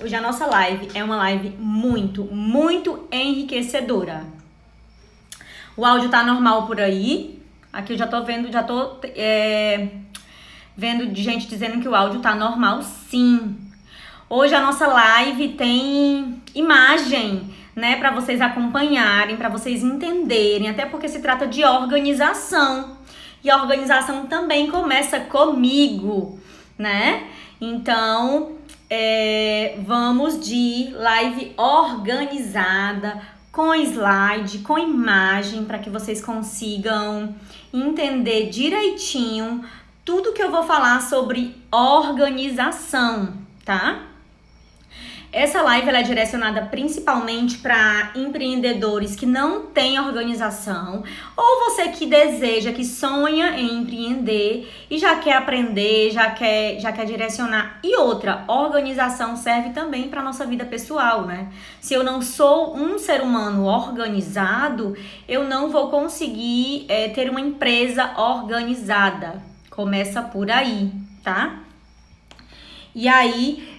Hoje a nossa live é uma live muito enriquecedora. O áudio tá normal por aí. Aqui eu já tô vendo de gente dizendo que o áudio tá normal, sim. Hoje a nossa live tem imagem, né, para vocês acompanharem, para vocês entenderem, até porque se trata de organização. E a organização também começa comigo, né? Então, vamos de live organizada, com slide, com imagem, para que vocês consigam entender direitinho tudo que eu vou falar sobre organização, tá? Essa live ela é direcionada principalmente para empreendedores que não têm organização, ou você que deseja, que sonha em empreender e já quer aprender, já quer direcionar. E outra, organização serve também para nossa vida pessoal, né? Se eu não sou um ser humano organizado, eu não vou conseguir ter uma empresa organizada. Começa por aí, tá? E aí,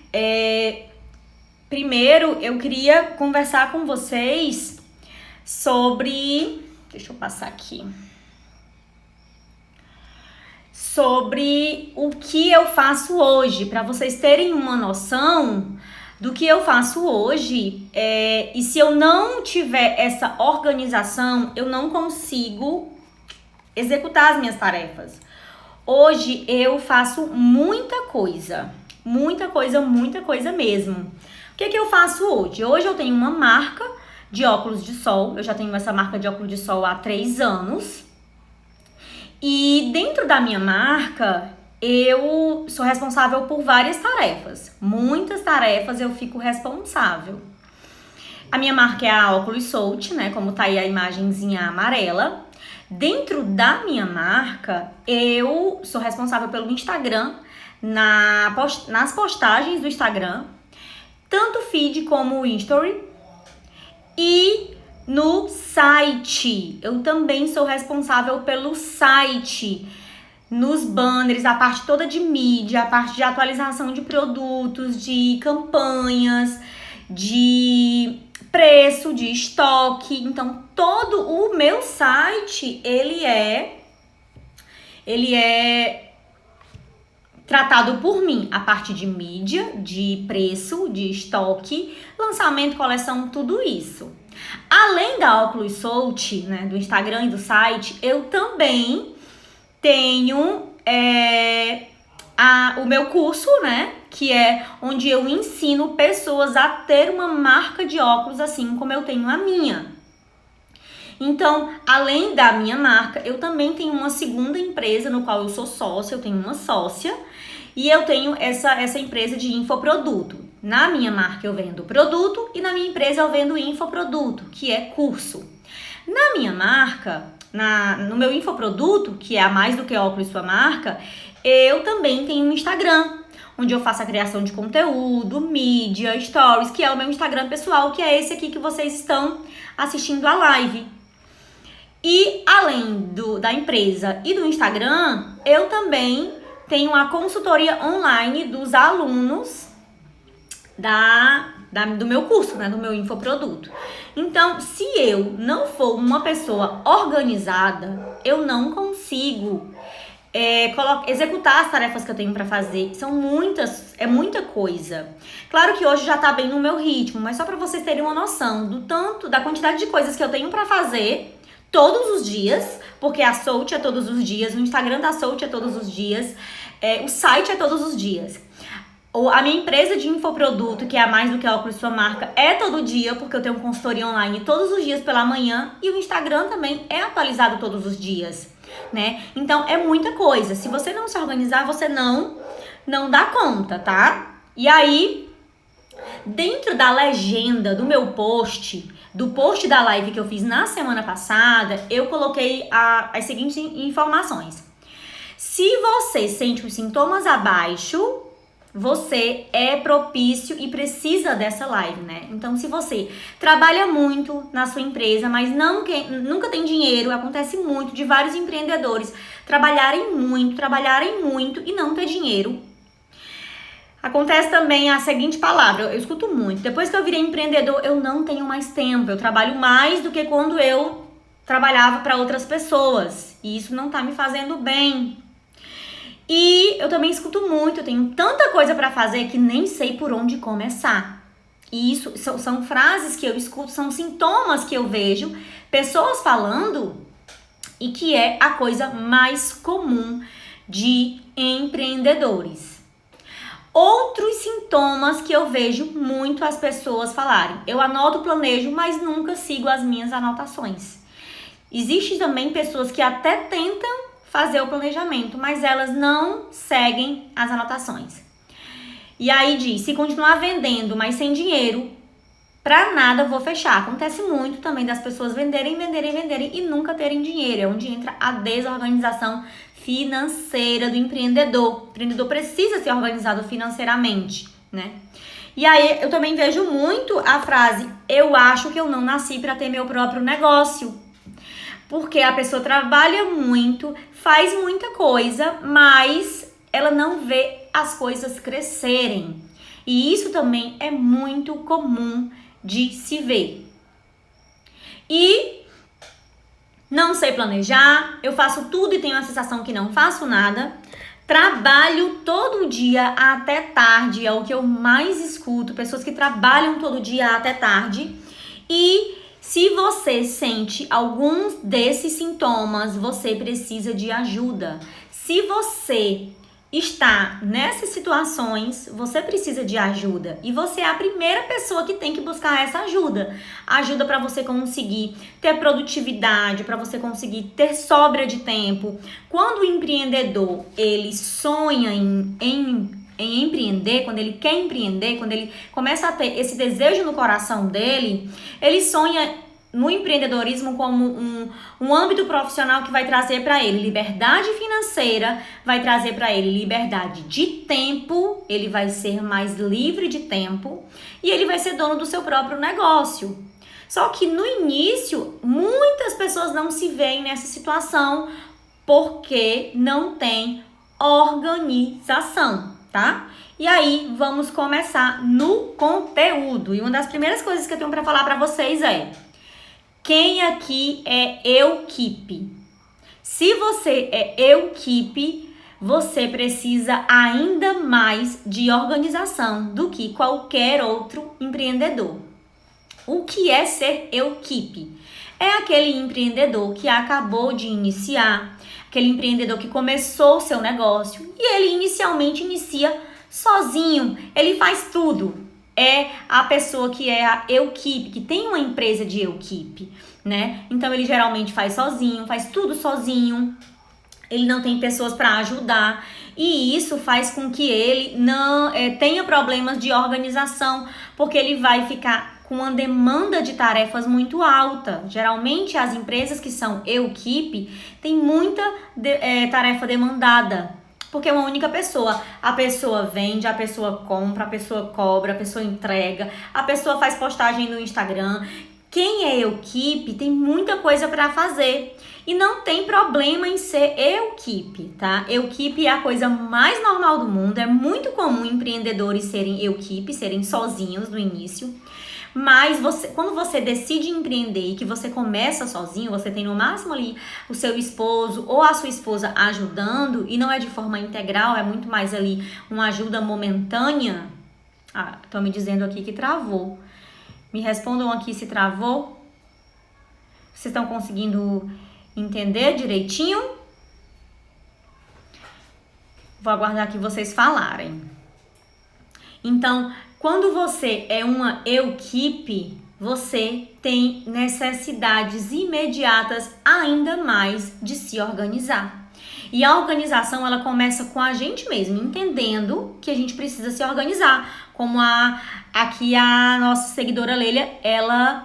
primeiro, eu queria conversar com vocês sobre... Deixa eu passar aqui. Sobre o que eu faço hoje, para vocês terem uma noção do que eu faço hoje. E se eu não tiver essa organização, eu não consigo executar as minhas tarefas. Hoje eu faço muita coisa mesmo. O que eu faço hoje? Hoje eu tenho uma marca de óculos de sol. Eu já tenho essa marca de óculos de sol há 3 anos. E dentro da minha marca, eu sou responsável por várias tarefas. Muitas tarefas eu fico responsável. A minha marca é a Óculos Soult, né? Como tá aí a imagenzinha amarela. Dentro da minha marca, eu sou responsável pelo Instagram, nas postagens do Instagram, tanto feed como story, e no site. Eu também sou responsável pelo site, nos banners, a parte toda de mídia, a parte de atualização de produtos, de campanhas, de preço, de estoque. Então, todo o meu site, ele é tratado por mim, a parte de mídia, de preço, de estoque, lançamento, coleção, tudo isso. Além da Óculos Soult, né, do Instagram e do site, eu também tenho o meu curso, né, que é onde eu ensino pessoas a ter uma marca de óculos assim como eu tenho a minha. Então, além da minha marca, eu também tenho uma segunda empresa no qual eu sou sócia, eu tenho uma sócia, e eu tenho essa empresa de infoproduto. Na minha marca eu vendo produto e na minha empresa eu vendo infoproduto, que é curso. Na minha marca, no meu infoproduto, que é a Mais do que Óculos Sua Marca, eu também tenho um Instagram, onde eu faço a criação de conteúdo, mídia, stories, que é o meu Instagram pessoal, que é esse aqui que vocês estão assistindo a live. E além da empresa e do Instagram, eu também tenho a consultoria online dos alunos do meu curso, né, do meu infoproduto. Então, se eu não for uma pessoa organizada, eu não consigo executar as tarefas que eu tenho para fazer. É muita coisa. Claro que hoje já tá bem no meu ritmo, mas só para vocês terem uma noção da quantidade de coisas que eu tenho para fazer todos os dias, porque a Soult é todos os dias, o Instagram da Soult é todos os dias, o site é todos os dias. A minha empresa de infoproduto, que é a Mais do que Óculos Sua Marca, é todo dia, porque eu tenho consultoria online todos os dias pela manhã, e o Instagram também é atualizado todos os dias, né? Então, é muita coisa. Se você não se organizar, você não dá conta, tá? E aí, dentro da legenda do meu post, do post da live que eu fiz na semana passada, eu coloquei as seguintes informações. Se você sente os sintomas abaixo, você é propício e precisa dessa live, né? Então, se você trabalha muito na sua empresa, mas nunca tem dinheiro, acontece muito de vários empreendedores trabalharem muito e não ter dinheiro. Acontece também a seguinte palavra, eu escuto muito. Depois que eu virei empreendedor, eu não tenho mais tempo. Eu trabalho mais do que quando eu trabalhava para outras pessoas. E isso não tá me fazendo bem. E eu também escuto muito, eu tenho tanta coisa para fazer que nem sei por onde começar. E isso são frases que eu escuto, são sintomas que eu vejo pessoas falando e que é a coisa mais comum de empreendedores. Outros sintomas que eu vejo muito as pessoas falarem. Eu anoto, planejo, mas nunca sigo as minhas anotações. Existem também pessoas que até tentam fazer o planejamento, mas elas não seguem as anotações. E aí diz, se continuar vendendo, mas sem dinheiro, pra nada vou fechar. Acontece muito também das pessoas venderem e nunca terem dinheiro. É onde entra a desorganização financeira do empreendedor. O empreendedor precisa ser organizado financeiramente, né? E aí eu também vejo muito a frase, eu acho que eu não nasci para ter meu próprio negócio. Porque a pessoa trabalha muito, faz muita coisa, mas ela não vê as coisas crescerem. E isso também é muito comum de se ver. E não sei planejar, eu faço tudo e tenho a sensação que não faço nada. Trabalho todo dia até tarde, é o que eu mais escuto, pessoas que trabalham todo dia até tarde. E se você sente alguns desses sintomas, você precisa de ajuda. Se você está nessas situações, você precisa de ajuda. E você é a primeira pessoa que tem que buscar essa ajuda. Ajuda para você conseguir ter produtividade, para você conseguir ter sobra de tempo. Quando o empreendedor, ele sonha em empreender, quando ele quer empreender, quando ele começa a ter esse desejo no coração dele, ele sonha no empreendedorismo como um âmbito profissional que vai trazer para ele liberdade financeira, vai trazer para ele liberdade de tempo, ele vai ser mais livre de tempo e ele vai ser dono do seu próprio negócio. Só que no início, muitas pessoas não se veem nessa situação porque não tem organização, tá? E aí, vamos começar no conteúdo. E uma das primeiras coisas que eu tenho para falar para vocês é: quem aqui é equipe? Se você é equipe, você precisa ainda mais de organização do que qualquer outro empreendedor. O que é ser equipe? É aquele empreendedor que acabou de iniciar, aquele empreendedor que começou o seu negócio e ele inicialmente inicia sozinho, ele faz tudo. É a pessoa que é a equipe, que tem uma empresa de equipe, né? Então ele geralmente faz sozinho, faz tudo sozinho, ele não tem pessoas para ajudar e isso faz com que ele não tenha problemas de organização, porque ele vai ficar com uma demanda de tarefas muito alta. Geralmente as empresas que são equipe têm muita tarefa demandada. Porque é uma única pessoa. A pessoa vende, a pessoa compra, a pessoa cobra, a pessoa entrega, a pessoa faz postagem no Instagram. Quem é equipe tem muita coisa para fazer. E não tem problema em ser equipe, tá? Equipe é a coisa mais normal do mundo. É muito comum empreendedores serem equipe, serem sozinhos no início. Mas quando você decide empreender e que você começa sozinho, você tem no máximo ali o seu esposo ou a sua esposa ajudando, e não é de forma integral, é muito mais ali uma ajuda momentânea. Estão me dizendo aqui que travou. Me respondam aqui se travou. Vocês estão conseguindo entender direitinho? Vou aguardar que vocês falarem. Então, quando você é uma equipe, você tem necessidades imediatas ainda mais de se organizar. E a organização, ela começa com a gente mesmo, entendendo que a gente precisa se organizar. Como aqui a nossa seguidora Leila,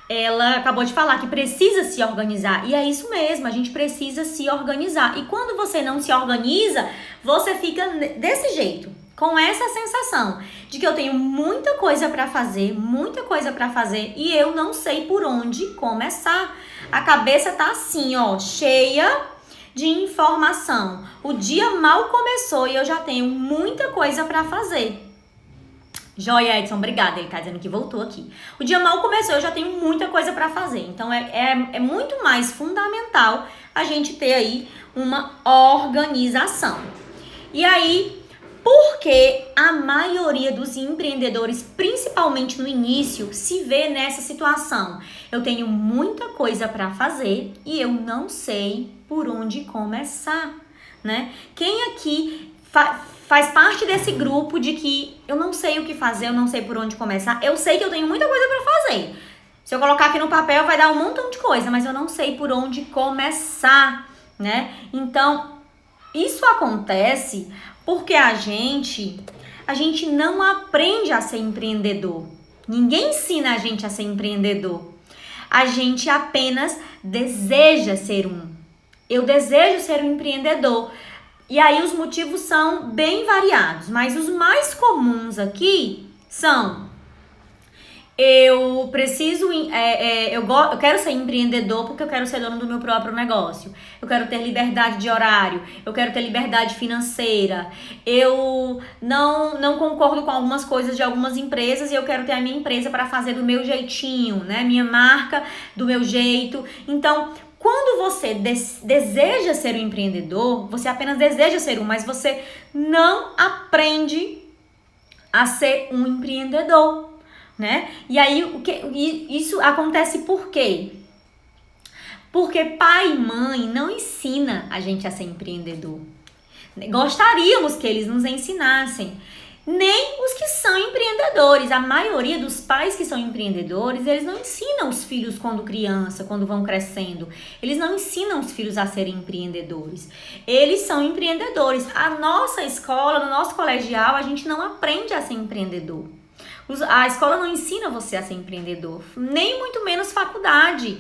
ela acabou de falar que precisa se organizar. E é isso mesmo, a gente precisa se organizar. E quando você não se organiza, você fica desse jeito. Com essa sensação de que eu tenho muita coisa para fazer e eu não sei por onde começar. A cabeça tá assim, ó, cheia de informação. O dia mal começou e eu já tenho muita coisa para fazer. Joia, Edson, obrigada. Ele tá dizendo que voltou aqui. O dia mal começou, eu já tenho muita coisa para fazer. Então, é muito mais fundamental a gente ter aí uma organização. E aí, porque a maioria dos empreendedores, principalmente no início, se vê nessa situação? Eu tenho muita coisa para fazer e eu não sei por onde começar, né? Quem aqui faz parte desse grupo de que eu não sei o que fazer, eu não sei por onde começar? Eu sei que eu tenho muita coisa para fazer. Se eu colocar aqui no papel vai dar um montão de coisa, mas eu não sei por onde começar, né? Então, isso acontece porque a gente não aprende a ser empreendedor. Ninguém ensina a gente a ser empreendedor. A gente apenas deseja ser um. Eu desejo ser um empreendedor. E aí os motivos são bem variados, mas os mais comuns aqui são: eu preciso, eu quero ser empreendedor porque eu quero ser dono do meu próprio negócio. Eu quero ter liberdade de horário, eu quero ter liberdade financeira. Eu não concordo com algumas coisas de algumas empresas e eu quero ter a minha empresa para fazer do meu jeitinho, né? Minha marca do meu jeito. Então, quando você deseja ser um empreendedor, você apenas deseja ser um, mas você não aprende a ser um empreendedor, né? E aí, isso acontece por quê? Porque pai e mãe não ensina a gente a ser empreendedor. Gostaríamos que eles nos ensinassem. Nem os que são empreendedores. A maioria dos pais que são empreendedores, eles não ensinam os filhos quando criança, quando vão crescendo. Eles não ensinam os filhos a serem empreendedores. Eles são empreendedores. A nossa escola, no nosso colegial, a gente não aprende a ser empreendedor. A escola não ensina você a ser empreendedor, nem muito menos faculdade.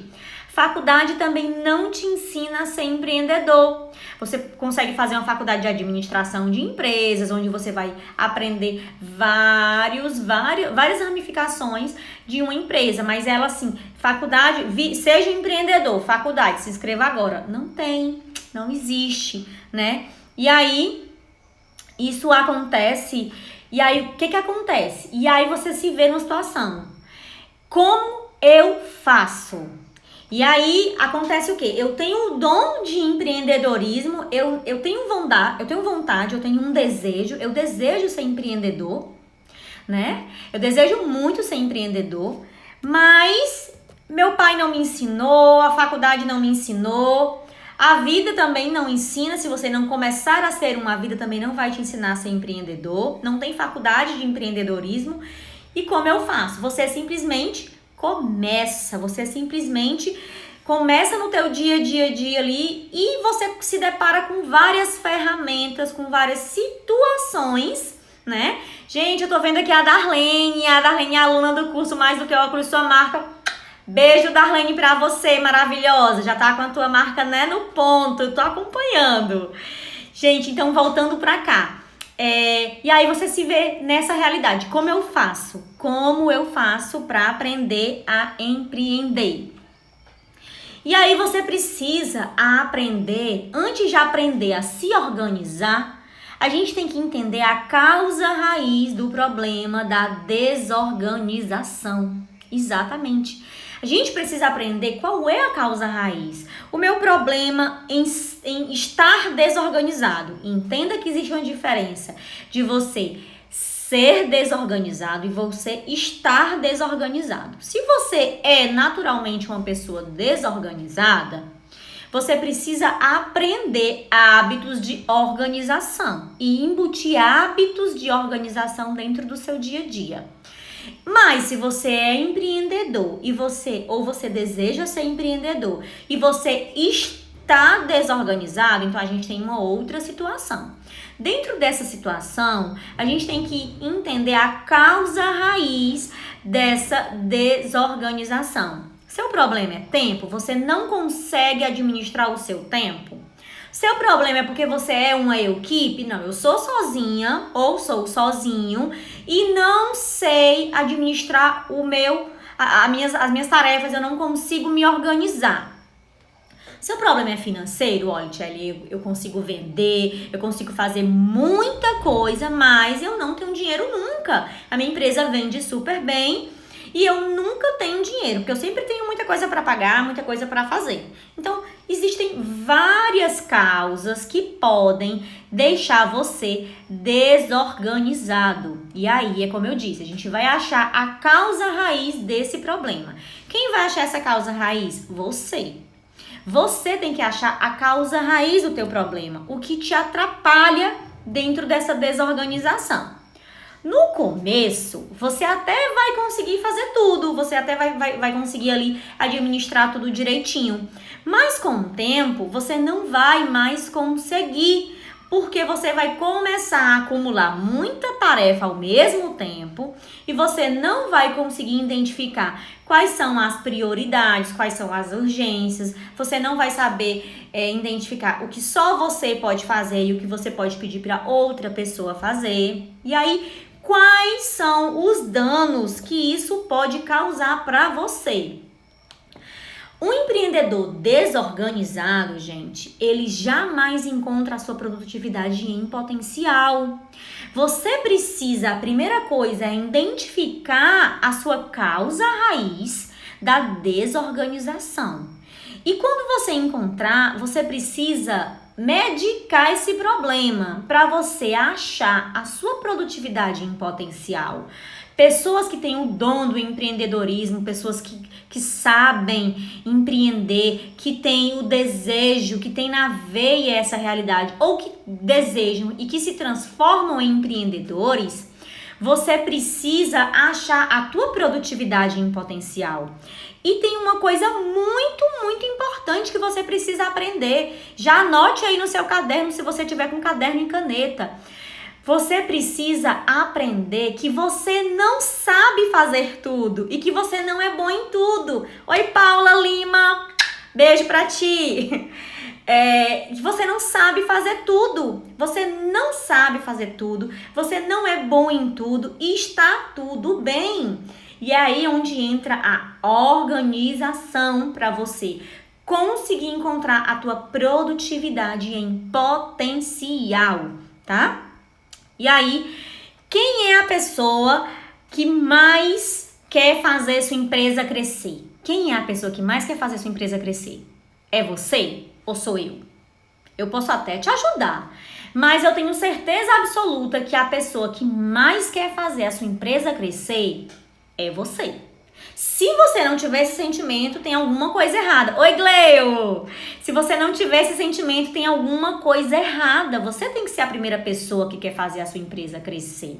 Faculdade também não te ensina a ser empreendedor. Você consegue fazer uma faculdade de administração de empresas, onde você vai aprender várias ramificações de uma empresa. Mas ela assim, faculdade, seja empreendedor, faculdade, se inscreva agora. Não tem, não existe, né? E aí, isso acontece. E aí, o que acontece? E aí você se vê numa situação. Como eu faço? E aí, acontece o quê? Eu tenho o dom de empreendedorismo, eu tenho vontade, eu tenho um desejo, eu desejo ser empreendedor, né? Eu desejo muito ser empreendedor, mas meu pai não me ensinou, a faculdade não me ensinou, a vida também não ensina. Se você não começar a ser a vida também não vai te ensinar a ser empreendedor. Não tem faculdade de empreendedorismo. E como eu faço? Você simplesmente começa no teu dia a dia ali e você se depara com várias ferramentas, com várias situações, né? Gente, eu tô vendo aqui a Darlene é aluna do curso Mais do que Óculos Sua Marca. Beijo, Darlene, pra você, maravilhosa. Já tá com a tua marca, né, no ponto. Eu tô acompanhando. Gente, então voltando pra cá. E aí você se vê nessa realidade. Como eu faço para aprender a empreender? E aí você precisa aprender, antes de aprender a se organizar, a gente tem que entender a causa raiz do problema da desorganização. Exatamente. A gente precisa aprender qual é a causa raiz. O meu problema em estar desorganizado. Entenda que existe uma diferença de você ser desorganizado e você estar desorganizado. Se você é naturalmente uma pessoa desorganizada, você precisa aprender hábitos de organização e embutir hábitos de organização dentro do seu dia a dia. Mas se você é empreendedor ou você deseja ser empreendedor e você está desorganizado, então a gente tem uma outra situação. Dentro dessa situação, a gente tem que entender a causa raiz dessa desorganização. Seu problema é tempo? Você não consegue administrar o seu tempo? Seu problema é porque você é uma equipe? Não, eu sou sozinha ou sou sozinho e não sei administrar as minhas tarefas, eu não consigo me organizar. Seu problema é financeiro? Olha, Tchelle, eu consigo vender, eu consigo fazer muita coisa, mas eu não tenho dinheiro nunca. A minha empresa vende super bem e eu nunca tenho dinheiro, porque eu sempre tenho muita coisa para pagar, muita coisa para fazer. Então, existem várias causas que podem deixar você desorganizado. E aí, é como eu disse, a gente vai achar a causa raiz desse problema. Quem vai achar essa causa raiz? Você. Você tem que achar a causa raiz do teu problema, o que te atrapalha dentro dessa desorganização. No começo, você até vai conseguir fazer tudo, você até vai conseguir ali administrar tudo direitinho. Mas com o tempo, você não vai mais conseguir, porque você vai começar a acumular muita tarefa ao mesmo tempo e você não vai conseguir identificar quais são as prioridades, quais são as urgências, você não vai saber identificar o que só você pode fazer e o que você pode pedir para outra pessoa fazer. E aí, quais são os danos que isso pode causar para você? Um empreendedor desorganizado, gente, ele jamais encontra a sua produtividade em potencial. Você precisa, a primeira coisa é identificar a sua causa raiz da desorganização. E quando você encontrar, você precisa medicar esse problema para você achar a sua produtividade em potencial. Pessoas que têm o dom do empreendedorismo, pessoas que sabem empreender, que têm o desejo, que têm na veia essa realidade, ou que desejam e que se transformam em empreendedores, você precisa achar a tua produtividade em potencial. E tem uma coisa muito importante que você precisa aprender. Já anote aí no seu caderno, se você tiver com caderno e caneta. Você precisa aprender que você não sabe fazer tudo e que você não é bom em tudo. Oi, Paula Lima, beijo pra ti. Você não sabe fazer tudo. Você não sabe fazer tudo. Você não é bom em tudo e está tudo bem. E é aí onde entra a organização para você conseguir encontrar a tua produtividade em potencial, tá? E aí, quem é a pessoa que mais quer fazer sua empresa crescer? Quem é a pessoa que mais quer fazer sua empresa crescer? É você ou sou eu? Eu posso até te ajudar, mas eu tenho certeza absoluta que a pessoa que mais quer fazer a sua empresa crescer é você. Se você não tiver esse sentimento, tem alguma coisa errada. Oi, Gleu! Se você não tiver esse sentimento, tem alguma coisa errada. Você tem que ser a primeira pessoa que quer fazer a sua empresa crescer,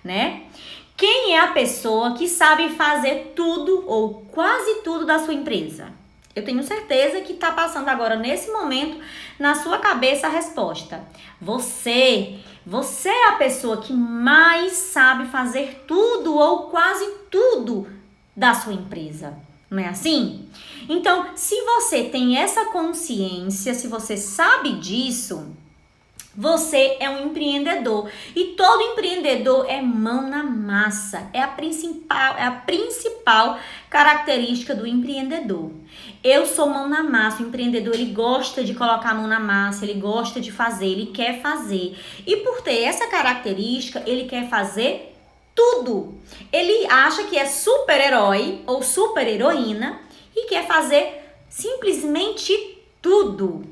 né? Quem é a pessoa que sabe fazer tudo ou quase tudo da sua empresa? Eu tenho certeza que está passando agora, nesse momento, na sua cabeça a resposta. Você é a pessoa que mais sabe fazer tudo ou quase tudo da sua empresa, não é assim? Então, se você tem essa consciência, se você sabe disso, você é um empreendedor. E todo empreendedor é mão na massa. É a principal característica do empreendedor. Eu sou mão na massa. O empreendedor, ele gosta de colocar a mão na massa, ele gosta de fazer, ele quer fazer. E por ter essa característica, ele quer fazer tudo. Ele acha que é super-herói ou super-heroína e quer fazer simplesmente tudo.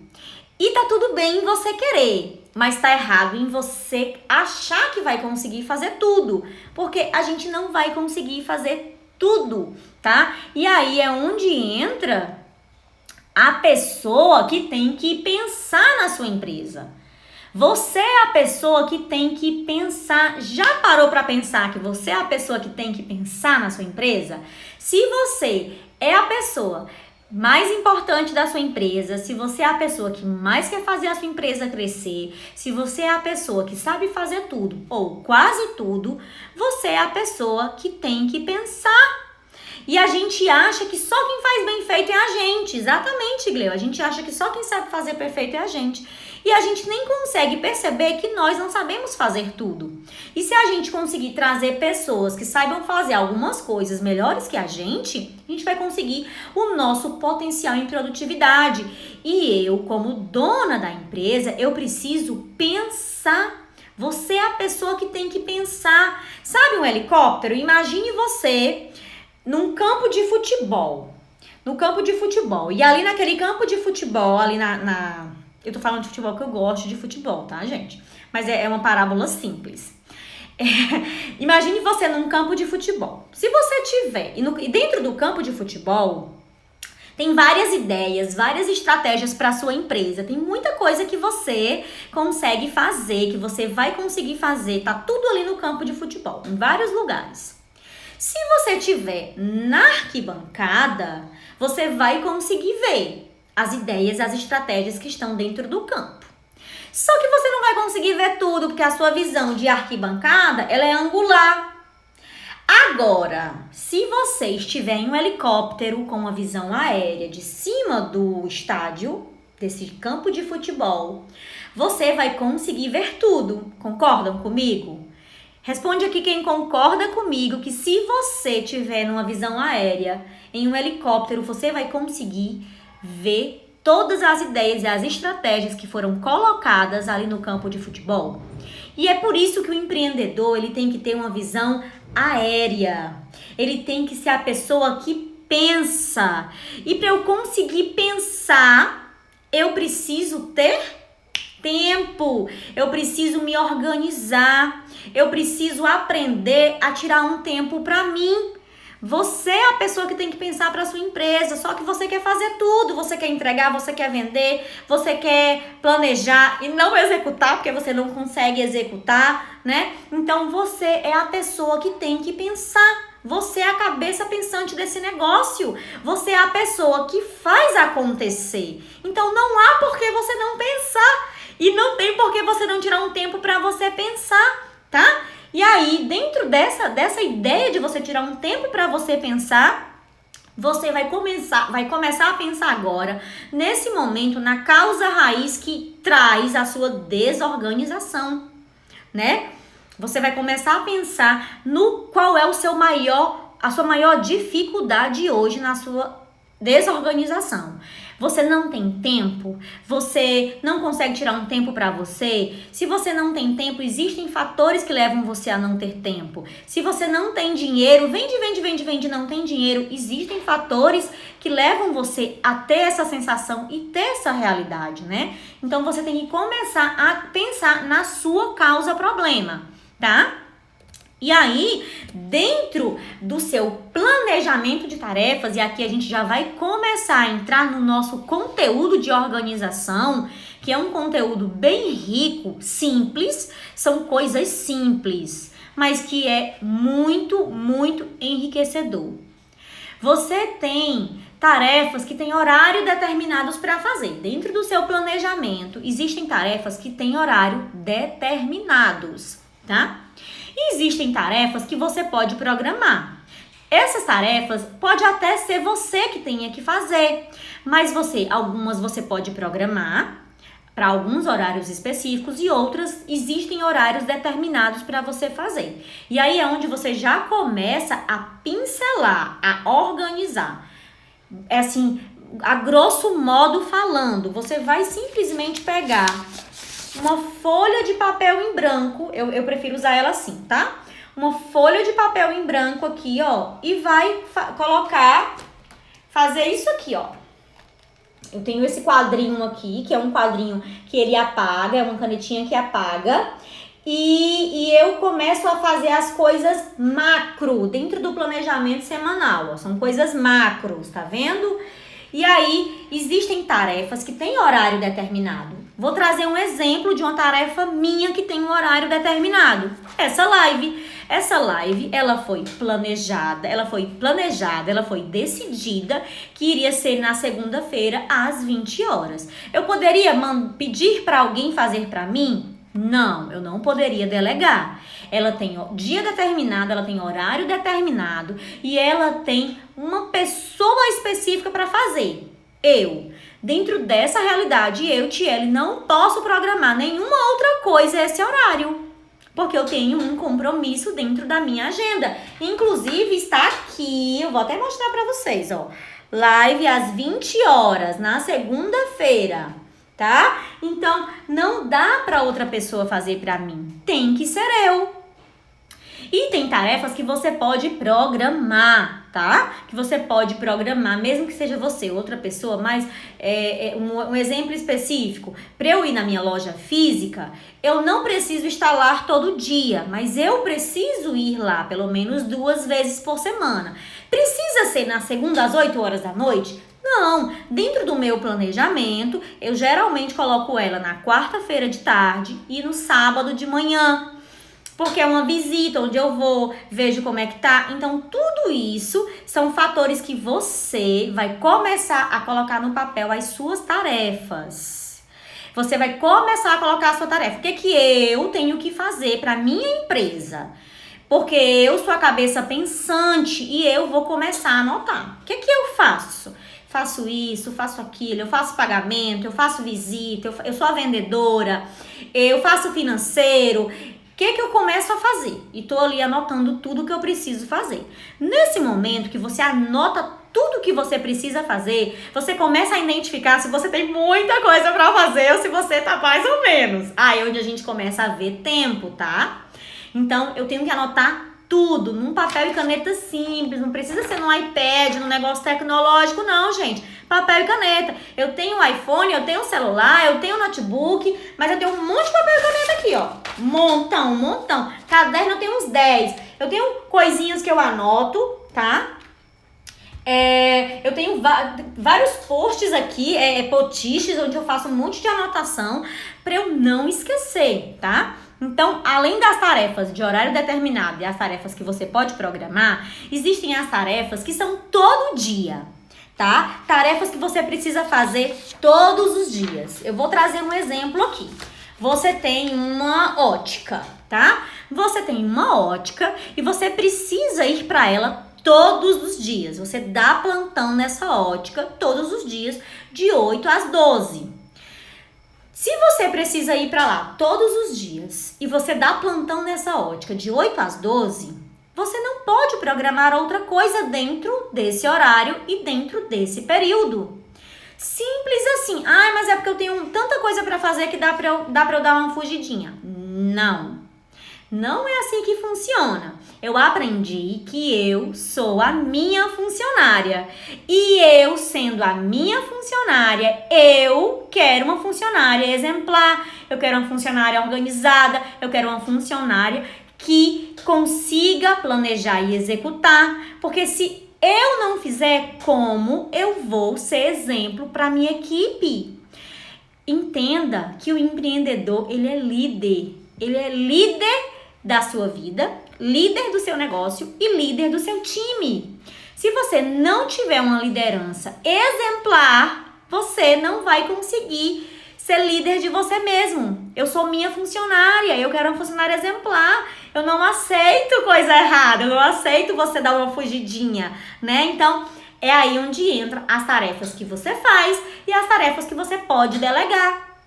E tá tudo bem em você querer, mas tá errado em você achar que vai conseguir fazer tudo, porque a gente não vai conseguir fazer tudo, tá? E aí é onde entra a pessoa que tem que pensar na sua empresa. Você é a pessoa que tem que pensar. Já parou para pensar que você é a pessoa que tem que pensar na sua empresa? Se você é a pessoa mais importante da sua empresa, se você é a pessoa que mais quer fazer a sua empresa crescer, se você é a pessoa que sabe fazer tudo ou quase tudo, você é a pessoa que tem que pensar. E a gente acha que só quem faz bem feito é a gente. Exatamente, Gleu. A gente acha que só quem sabe fazer perfeito é a gente. E a gente nem consegue perceber que nós não sabemos fazer tudo. E se a gente conseguir trazer pessoas que saibam fazer algumas coisas melhores que a gente vai conseguir o nosso potencial em produtividade. E eu, como dona da empresa, eu preciso pensar. Você é a pessoa que tem que pensar. Sabe um helicóptero? Imagine você num campo de futebol. No campo de futebol. E ali naquele campo de futebol, ali eu tô falando de futebol porque eu gosto de futebol, tá, gente? Mas é uma parábola simples. Imagine você num campo de futebol. Se você tiver, e dentro do campo de futebol, tem várias ideias, várias estratégias para sua empresa. Tem muita coisa que você consegue fazer, que você vai conseguir fazer. Tá tudo ali no campo de futebol, em vários lugares. Se você tiver na arquibancada, você vai conseguir ver as ideias, as estratégias que estão dentro do campo. Só que você não vai conseguir ver tudo, porque a sua visão de arquibancada, ela é angular. Agora, se você estiver em um helicóptero com uma visão aérea de cima do estádio, desse campo de futebol, você vai conseguir ver tudo. Concordam comigo? Responde aqui quem concorda comigo que se você estiver numa visão aérea, em um helicóptero, você vai conseguir ver todas as ideias e as estratégias que foram colocadas ali no campo de futebol. E é por isso que o empreendedor, ele tem que ter uma visão aérea. Ele tem que ser a pessoa que pensa. E para eu conseguir pensar, eu preciso ter tempo. Eu preciso me organizar. Eu preciso aprender a tirar um tempo para mim. Você é a pessoa que tem que pensar para sua empresa, só que você quer fazer tudo, você quer entregar, você quer vender, você quer planejar e não executar, porque você não consegue executar, né? Então você é a pessoa que tem que pensar. Você é a cabeça pensante desse negócio. Você é a pessoa que faz acontecer. Então não há por que você não pensar e não tem por que você não tirar um tempo para você pensar, tá? E aí, dentro dessa ideia de você tirar um tempo para você pensar, você vai começar a pensar agora, nesse momento, na causa raiz que traz a sua desorganização, né? Você vai começar a pensar no qual é a sua maior dificuldade hoje na sua desorganização. Você não tem tempo? Você não consegue tirar um tempo para você? Se você não tem tempo, existem fatores que levam você a não ter tempo. Se você não tem dinheiro, vende, não tem dinheiro, existem fatores que levam você a ter essa sensação e ter essa realidade, né? Então você tem que começar a pensar na sua causa problema, tá? E aí, dentro do seu planejamento de tarefas, e aqui a gente já vai começar a entrar no nosso conteúdo de organização, que é um conteúdo bem rico, simples, são coisas simples, mas que é muito, muito enriquecedor. Você tem tarefas que têm horário determinados para fazer. Dentro do seu planejamento, existem tarefas que têm horário determinados, tá? E existem tarefas que você pode programar. Essas tarefas pode até ser você que tenha que fazer, mas algumas você pode programar para alguns horários específicos e outras existem horários determinados para você fazer. E aí é onde você já começa a pincelar, a organizar. É assim, a grosso modo falando, você vai simplesmente pegar uma folha de papel em branco, eu prefiro usar ela assim, tá? Uma folha de papel em branco aqui, ó, e vai fazer isso aqui, ó. Eu tenho esse quadrinho aqui, que é um quadrinho que ele apaga, é uma canetinha que apaga, e eu começo a fazer as coisas macro, dentro do planejamento semanal, ó, são coisas macros, tá vendo? E aí, existem tarefas que têm horário determinado. Vou trazer um exemplo de uma tarefa minha que tem um horário determinado. Essa live, ela foi planejada, ela foi decidida que iria ser na segunda-feira às 20 horas. Eu poderia pedir para alguém fazer para mim? Não, eu não poderia delegar. Ela tem dia determinado, ela tem horário determinado e ela tem uma pessoa específica para fazer. Dentro dessa realidade, eu, Tiele, não posso programar nenhuma outra coisa esse horário. Porque eu tenho um compromisso dentro da minha agenda. Inclusive, está aqui, eu vou até mostrar para vocês, ó. Live às 20 horas, na segunda-feira, tá? Então, não dá para outra pessoa fazer para mim. Tem que ser eu. E tem tarefas que você pode programar, tá? Que você pode programar, mesmo que seja você, outra pessoa, mas um exemplo específico. Para eu ir na minha loja física, eu não preciso estar lá todo dia, mas eu preciso ir lá pelo menos 2 vezes por semana. Precisa ser na segunda às 8 horas da noite? Não, dentro do meu planejamento, eu geralmente coloco ela na quarta-feira de tarde e no sábado de manhã. Porque é uma visita onde eu vou, vejo como é que tá. Então, tudo isso são fatores que você vai começar a colocar no papel as suas tarefas. Você vai começar a colocar a sua tarefa. O que é que eu tenho que fazer para minha empresa? Porque eu sou a cabeça pensante e eu vou começar a anotar. O que é que eu faço? Faço isso, faço aquilo, eu faço pagamento, eu faço visita, eu sou a vendedora, eu faço financeiro. O que eu começo a fazer? E tô ali anotando tudo que eu preciso fazer. Nesse momento que você anota tudo que você precisa fazer, você começa a identificar se você tem muita coisa pra fazer ou se você tá mais ou menos. Aí é onde a gente começa a ver tempo, tá? Então, eu tenho que anotar tudo num papel e caneta simples, não precisa ser num iPad, num negócio tecnológico, não, gente. Papel e caneta. Eu tenho um iPhone, eu tenho um celular, eu tenho um notebook, mas eu tenho um monte de papel e caneta aqui, ó. Um montão. Caderno eu tenho uns 10. Eu tenho coisinhas que eu anoto, tá? Eu tenho vários posts aqui, potiches, onde eu faço um monte de anotação pra eu não esquecer, tá? Então, além das tarefas de horário determinado e as tarefas que você pode programar, existem as tarefas que são todo dia, tá? Tarefas que você precisa fazer todos os dias. Eu vou trazer um exemplo aqui. Você tem uma ótica, tá? Você tem uma ótica e você precisa ir para ela todos os dias. Você dá plantão nessa ótica todos os dias, de 8 às 12. Se você precisa ir para lá todos os dias e você dá plantão nessa ótica de 8 às 12, você não pode programar outra coisa dentro desse horário e dentro desse período. Simples assim. Mas é porque eu tenho tanta coisa para fazer que dá para eu dar uma fugidinha. Não é assim que funciona. Eu aprendi que eu sou a minha funcionária. E eu, sendo a minha funcionária, eu quero uma funcionária exemplar, eu quero uma funcionária organizada, eu quero uma funcionária que consiga planejar e executar. Porque se eu não fizer, como eu vou ser exemplo para minha equipe? Entenda que o empreendedor, ele é líder. Ele é líder da sua vida, líder do seu negócio e líder do seu time. Se você não tiver uma liderança exemplar, você não vai conseguir ser líder de você mesmo. Eu sou minha funcionária, eu quero uma funcionária exemplar. Eu não aceito coisa errada, eu não aceito você dar uma fugidinha, né? Então, é aí onde entra as tarefas que você faz e as tarefas que você pode delegar,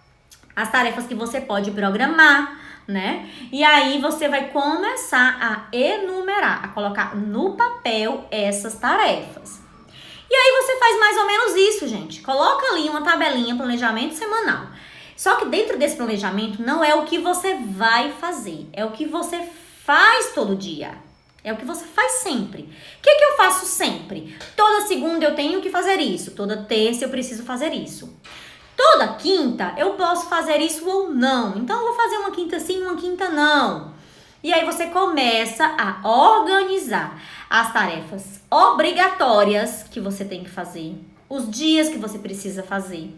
as tarefas que você pode programar, né? E aí você vai começar a enumerar, a colocar no papel essas tarefas. E aí você faz mais ou menos isso, gente. Coloca ali uma tabelinha, planejamento semanal. Só que dentro desse planejamento não é o que você vai fazer, é o que você faz todo dia. É o que você faz sempre. O que eu faço sempre? Toda segunda eu tenho que fazer isso, toda terça eu preciso fazer isso. Toda quinta eu posso fazer isso ou não. Então eu vou fazer uma quinta sim, uma quinta não. E aí você começa a organizar as tarefas obrigatórias que você tem que fazer, os dias que você precisa fazer,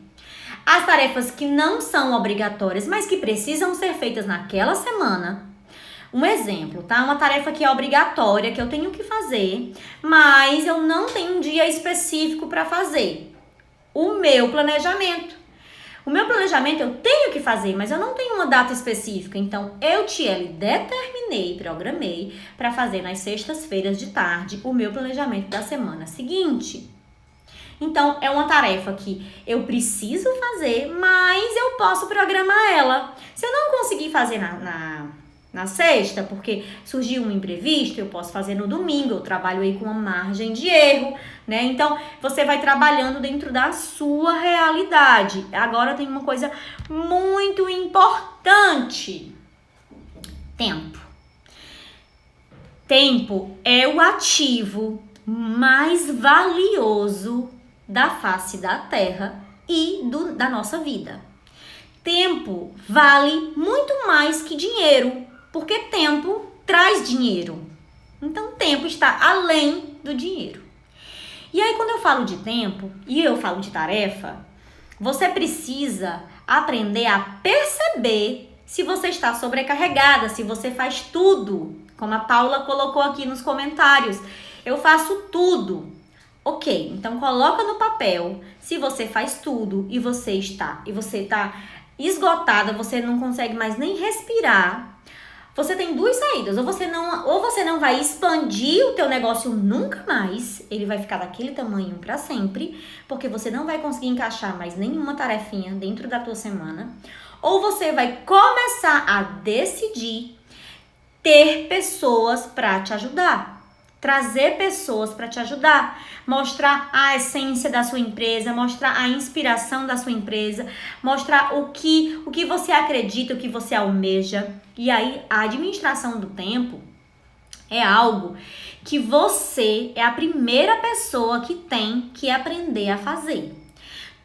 as tarefas que não são obrigatórias, mas que precisam ser feitas naquela semana. Um exemplo, tá? Uma tarefa que é obrigatória, que eu tenho que fazer, mas eu não tenho um dia específico para fazer. O meu planejamento. O meu planejamento eu tenho que fazer, mas eu não tenho uma data específica. Então, eu, Tiele, programei para fazer nas sextas-feiras de tarde o meu planejamento da semana seguinte. Então, é uma tarefa que eu preciso fazer, mas eu posso programar ela. Se eu não conseguir fazer na sexta, porque surgiu um imprevisto, eu posso fazer no domingo, eu trabalho aí com uma margem de erro, né? Então, você vai trabalhando dentro da sua realidade. Agora tem uma coisa muito importante. Tempo. Tempo é o ativo mais valioso da face da Terra e da nossa vida. Tempo vale muito mais que dinheiro, porque tempo traz dinheiro. Então, tempo está além do dinheiro. E aí, quando eu falo de tempo e eu falo de tarefa, você precisa aprender a perceber se você está sobrecarregada, se você faz tudo, como a Paula colocou aqui nos comentários. Eu faço tudo. Ok, então coloca no papel se você faz tudo e você está esgotada, você não consegue mais nem respirar. Você tem duas saídas, ou você não vai expandir o teu negócio nunca mais, ele vai ficar daquele tamanho para sempre, porque você não vai conseguir encaixar mais nenhuma tarefinha dentro da tua semana, ou você vai começar a decidir ter pessoas para te ajudar. Trazer pessoas para te ajudar, mostrar a essência da sua empresa, mostrar a inspiração da sua empresa, mostrar o que você acredita, o que você almeja. E aí, a administração do tempo é algo que você é a primeira pessoa que tem que aprender a fazer.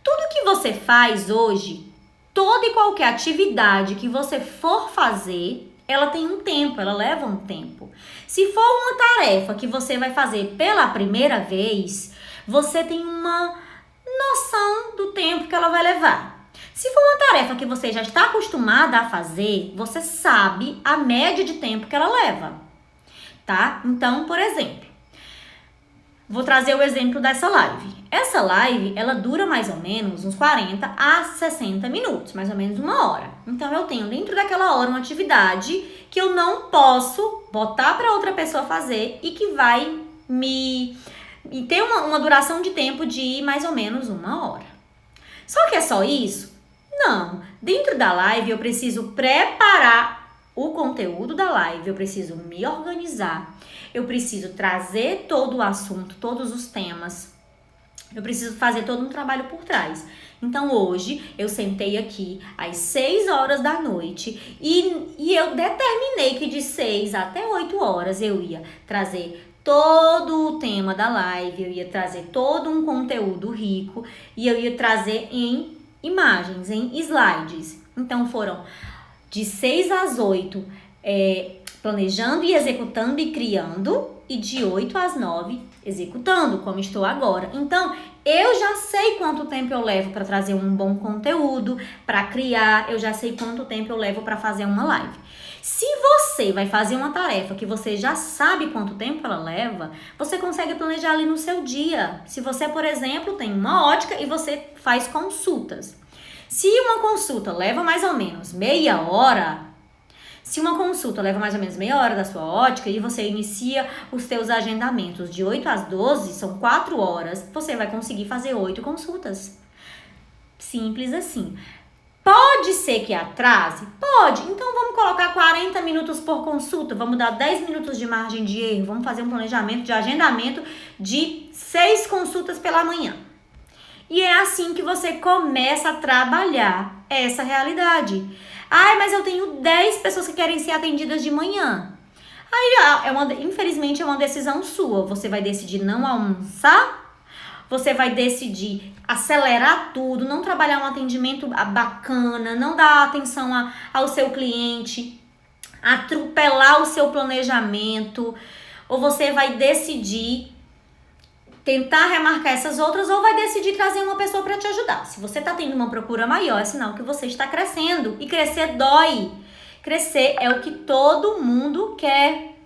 Tudo que você faz hoje, toda e qualquer atividade que você for fazer, ela tem um tempo, ela leva um tempo. Se for uma tarefa que você vai fazer pela primeira vez, você tem uma noção do tempo que ela vai levar. Se for uma tarefa que você já está acostumada a fazer, você sabe a média de tempo que ela leva, tá? Então, por exemplo, vou trazer o exemplo dessa live. Essa live, ela dura mais ou menos uns 40 a 60 minutos, mais ou menos uma hora. Então, eu tenho dentro daquela hora uma atividade que eu não posso botar para outra pessoa fazer e que vai e ter uma duração de tempo de mais ou menos uma hora. Só que é só isso? Não. Dentro da live, eu preciso preparar o conteúdo da live, eu preciso me organizar, eu preciso trazer todo o assunto, todos os temas, eu preciso fazer todo um trabalho por trás. Então, hoje, eu sentei aqui às 6 horas da noite e eu determinei que de 6 até 8 horas eu ia trazer todo o tema da live, eu ia trazer todo um conteúdo rico e eu ia trazer em imagens, em slides. Então, foram de 6 às 8, planejando e executando e criando, e de 8 às 9, executando, como estou agora. Então, eu já sei quanto tempo eu levo para trazer um bom conteúdo, para criar, eu já sei quanto tempo eu levo para fazer uma live. Se você vai fazer uma tarefa que você já sabe quanto tempo ela leva, você consegue planejar ali no seu dia. Se você, por exemplo, tem uma ótica e você faz consultas. Se uma consulta leva mais ou menos meia hora, da sua ótica e você inicia os seus agendamentos de 8 às 12, são 4 horas, você vai conseguir fazer 8 consultas. Simples assim. Pode ser que atrase? Pode. Então vamos colocar 40 minutos por consulta, vamos dar 10 minutos de margem de erro, vamos fazer um planejamento de agendamento de 6 consultas pela manhã. E é assim que você começa a trabalhar essa realidade. Ai, mas eu tenho 10 pessoas que querem ser atendidas de manhã. Aí, infelizmente, é uma decisão sua. Você vai decidir não almoçar, você vai decidir acelerar tudo, não trabalhar um atendimento bacana, não dar atenção ao seu cliente, atropelar o seu planejamento, ou você vai decidir tentar remarcar essas outras, ou vai decidir trazer uma pessoa para te ajudar. Se você está tendo uma procura maior, é sinal que você está crescendo. E crescer dói. Crescer é o que todo mundo quer,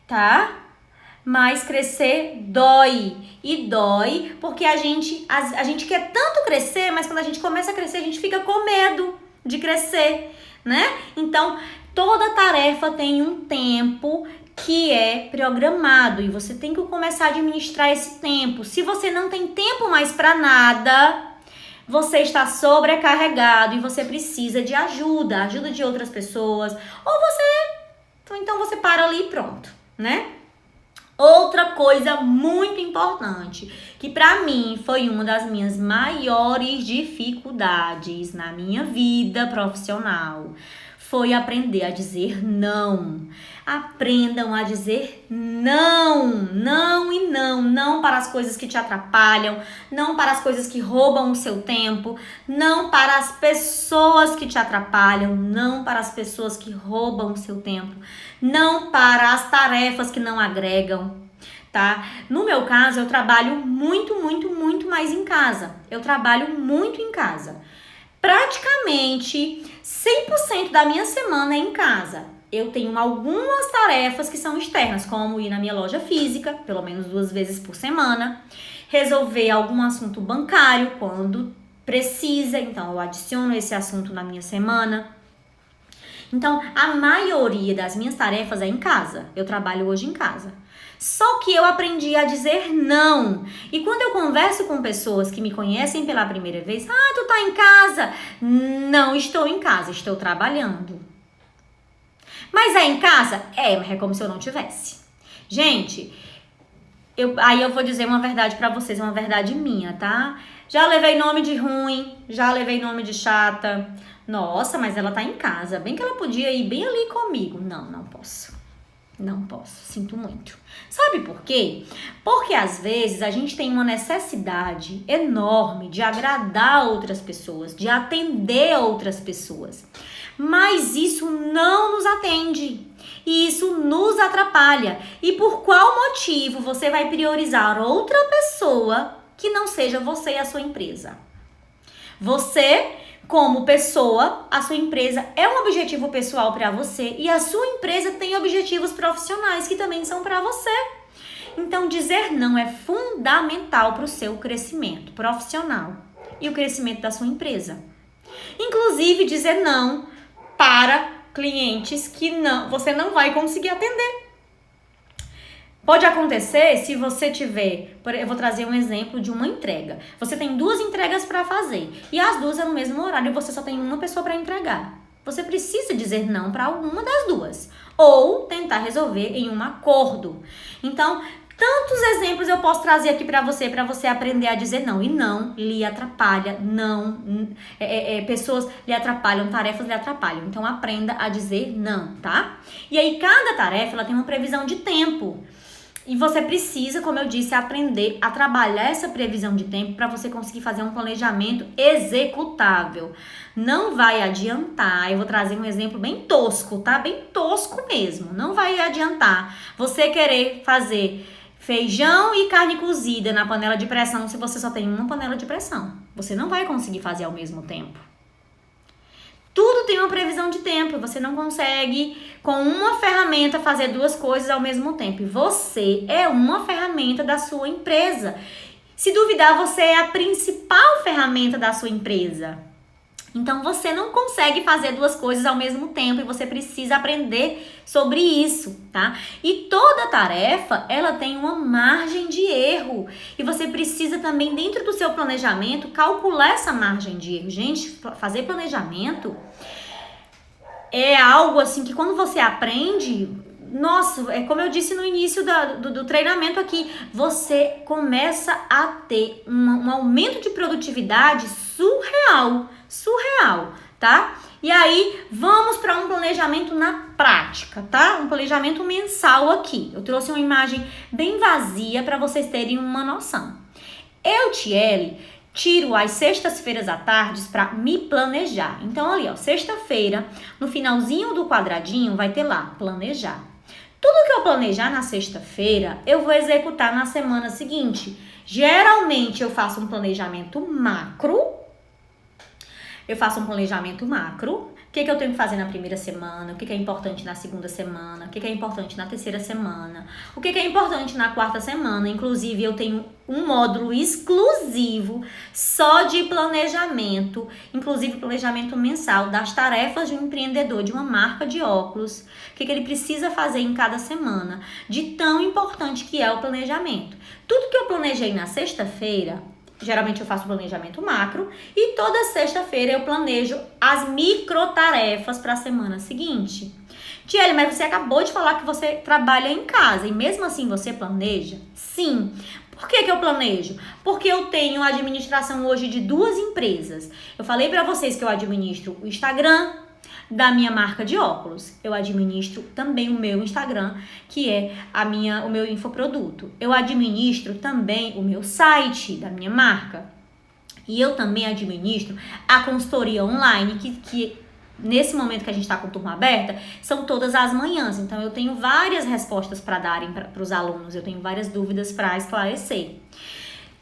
tá? Mas crescer dói. E dói porque a gente quer tanto crescer, mas quando a gente começa a crescer, a gente fica com medo de crescer, né? Então, toda tarefa tem um tempo, que é programado e você tem que começar a administrar esse tempo. Se você não tem tempo mais para nada, você está sobrecarregado e você precisa de ajuda de outras pessoas, ou então você para ali e pronto, né? Outra coisa muito importante, que para mim foi uma das minhas maiores dificuldades na minha vida profissional, foi aprender a dizer não. Aprendam a dizer não, não e não. Não para as coisas que te atrapalham, não para as coisas que roubam o seu tempo, não para as pessoas que te atrapalham, não para as pessoas que roubam o seu tempo, não para as tarefas que não agregam, tá? No meu caso, eu trabalho muito mais em casa. Eu trabalho muito em casa. Praticamente 100% da minha semana é em casa. Eu tenho algumas tarefas que são externas, como ir na minha loja física, pelo menos 2 vezes por semana, resolver algum assunto bancário quando precisa, então eu adiciono esse assunto na minha semana. Então, a maioria das minhas tarefas é em casa. Eu trabalho hoje em casa. Só que eu aprendi a dizer não. E quando eu converso com pessoas que me conhecem pela primeira vez, tu tá em casa? Não estou em casa, estou trabalhando. Mas é em casa? Mas é como se eu não tivesse. Gente, aí eu vou dizer uma verdade pra vocês, uma verdade minha, tá? Já levei nome de ruim, já levei nome de chata. Nossa, mas ela tá em casa. Bem que ela podia ir bem ali comigo. Não posso. Não posso, sinto muito. Sabe por quê? Porque às vezes a gente tem uma necessidade enorme de agradar outras pessoas, de atender outras pessoas. Mas isso não nos atende. E isso nos atrapalha. E por qual motivo você vai priorizar outra pessoa que não seja você e a sua empresa? Você, como pessoa, a sua empresa é um objetivo pessoal para você e a sua empresa tem objetivos profissionais que também são para você. Então, dizer não é fundamental para o seu crescimento profissional e o crescimento da sua empresa. Inclusive, dizer não para clientes que você não vai conseguir atender. Pode acontecer se você tiver, eu vou trazer um exemplo de uma entrega. Você tem 2 entregas para fazer e as 2 é no mesmo horário e você só tem uma pessoa para entregar. Você precisa dizer não para alguma das 2 ou tentar resolver em um acordo. Então, tantos exemplos eu posso trazer aqui para você aprender a dizer não. E não lhe atrapalha, pessoas lhe atrapalham, tarefas lhe atrapalham. Então, aprenda a dizer não, tá? E aí, cada tarefa ela tem uma previsão de tempo. E você precisa, como eu disse, aprender a trabalhar essa previsão de tempo para você conseguir fazer um planejamento executável. Não vai adiantar, eu vou trazer um exemplo bem tosco, tá? Bem tosco mesmo. Não vai adiantar você querer fazer feijão e carne cozida na panela de pressão se você só tem uma panela de pressão. Você não vai conseguir fazer ao mesmo tempo. Tudo tem uma previsão de tempo, você não consegue com uma ferramenta fazer 2 coisas ao mesmo tempo. E você é uma ferramenta da sua empresa. Se duvidar, você é a principal ferramenta da sua empresa. Então, você não consegue fazer 2 coisas ao mesmo tempo e você precisa aprender sobre isso, tá? E toda tarefa, ela tem uma margem de erro. E você precisa também, dentro do seu planejamento, calcular essa margem de erro. Gente, fazer planejamento é algo assim que quando você aprende, nossa, é como eu disse no início do treinamento aqui, você começa a ter um aumento de produtividade surreal, tá? E aí, vamos para um planejamento na prática, tá? Um planejamento mensal aqui. Eu trouxe uma imagem bem vazia para vocês terem uma noção. Eu, Tiele, tiro as sextas-feiras à tarde para me planejar. Então, ali, ó, sexta-feira, no finalzinho do quadradinho, vai ter lá, planejar. Tudo que eu planejar na sexta-feira, eu vou executar na semana seguinte. Geralmente, eu faço um planejamento macro. O que eu tenho que fazer na primeira semana, o que é importante na segunda semana, o que é importante na terceira semana, o que é importante na quarta semana. Inclusive, eu tenho um módulo exclusivo só de planejamento, inclusive planejamento mensal das tarefas de um empreendedor de uma marca de óculos, o que ele precisa fazer em cada semana, de tão importante que é o planejamento. Tudo que eu planejei na sexta-feira, geralmente eu faço planejamento macro e toda sexta-feira eu planejo as microtarefas para a semana seguinte. Tiele, mas você acabou de falar que você trabalha em casa e mesmo assim você planeja? Sim. Por que eu planejo? Porque eu tenho a administração hoje de 2 empresas. Eu falei para vocês que eu administro o Instagram da minha marca de óculos. Eu administro também o meu Instagram, que é o meu infoproduto. Eu administro também o meu site da minha marca. E eu também administro a consultoria online, que nesse momento que a gente está com turma aberta, são todas as manhãs. Então, eu tenho várias respostas para darem para os alunos. Eu tenho várias dúvidas para esclarecer.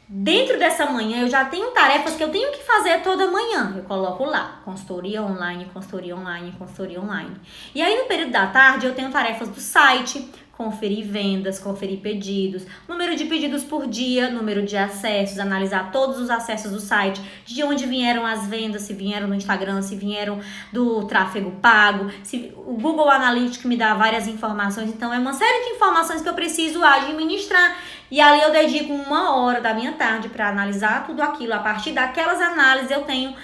Dentro dessa manhã, eu já tenho tarefas que eu tenho que fazer toda manhã. Eu coloco lá, consultoria online, consultoria online, consultoria online. E aí, no período da tarde, eu tenho tarefas do site, conferir vendas, conferir pedidos, número de pedidos por dia, número de acessos, analisar todos os acessos do site, de onde vieram as vendas, se vieram no Instagram, se vieram do tráfego pago, se o Google Analytics me dá várias informações. Então, é uma série de informações que eu preciso administrar. E ali eu dedico 1 hora da minha tarde para analisar tudo aquilo. A partir daquelas análises eu tenho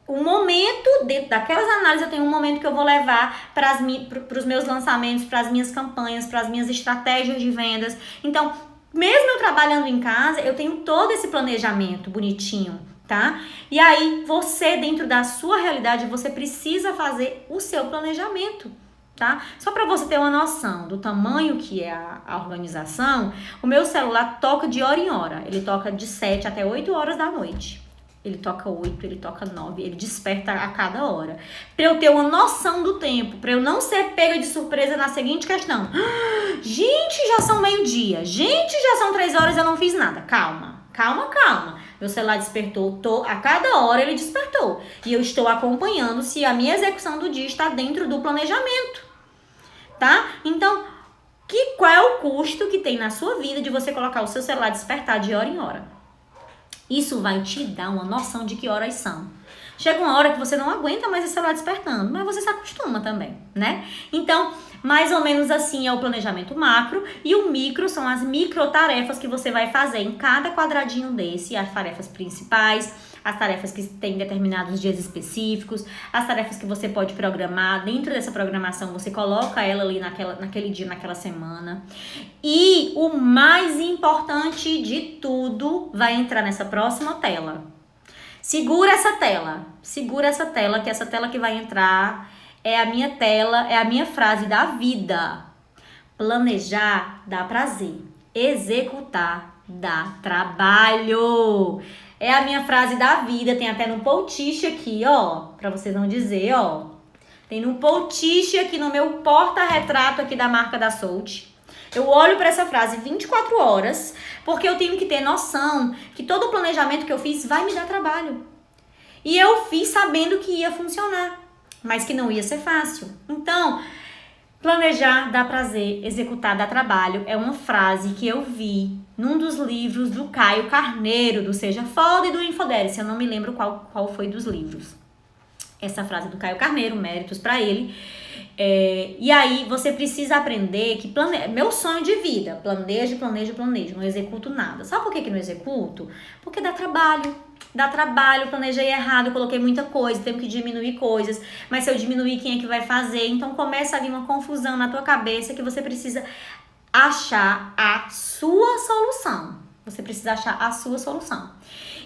um momento, dentro daquelas análises eu tenho um momento que eu vou levar para os meus lançamentos, para as minhas campanhas, para as minhas estratégias de vendas. Então, mesmo eu trabalhando em casa, eu tenho todo esse planejamento bonitinho, tá? E aí, você, dentro da sua realidade, você precisa fazer o seu planejamento. Tá? Só para você ter uma noção do tamanho que é a organização, o meu celular toca de hora em hora. Ele toca de 7 até 8 horas da noite. Ele toca 8, ele toca 9, ele desperta a cada hora. Para eu ter uma noção do tempo, para eu não ser pega de surpresa na seguinte questão. Gente, já são meio-dia. Gente, já são 3 horas e eu não fiz nada. Calma. Meu celular despertou, a cada hora ele despertou. E eu estou acompanhando se a minha execução do dia está dentro do planejamento. Tá? Então, qual é o custo que tem na sua vida de você colocar o seu celular despertar de hora em hora? Isso vai te dar uma noção de que horas são. Chega uma hora que você não aguenta mais esse celular despertando, mas você se acostuma também, né? Então, mais ou menos assim é o planejamento macro, e o micro são as microtarefas que você vai fazer em cada quadradinho desse, as tarefas principais, as tarefas que têm determinados dias específicos, as tarefas que você pode programar. Dentro dessa programação, você coloca ela ali naquele dia, naquela semana. E o mais importante de tudo vai entrar nessa próxima tela. Segura essa tela, que essa tela que vai entrar é a minha tela, é a minha frase da vida. Planejar dá prazer, executar dá trabalho. É a minha frase da vida, tem até no post aqui, ó, pra vocês não dizer, ó. Tem no post aqui no meu porta-retrato aqui da marca da Soult. Eu olho para essa frase 24 horas, porque eu tenho que ter noção que todo o planejamento que eu fiz vai me dar trabalho. E eu fiz sabendo que ia funcionar, mas que não ia ser fácil. Então, planejar dá prazer, executar dá trabalho é uma frase que eu vi num dos livros do Caio Carneiro, do Seja Foda e do Infodere. Eu não me lembro qual foi dos livros. Essa frase do Caio Carneiro, méritos pra ele. E aí você precisa aprender que meu sonho de vida, planejo, não executo nada. Sabe por que não executo? Porque dá trabalho, planejei errado, coloquei muita coisa, tenho que diminuir coisas, mas se eu diminuir, quem é que vai fazer? Então começa a vir uma confusão na tua cabeça que você precisa achar a sua solução.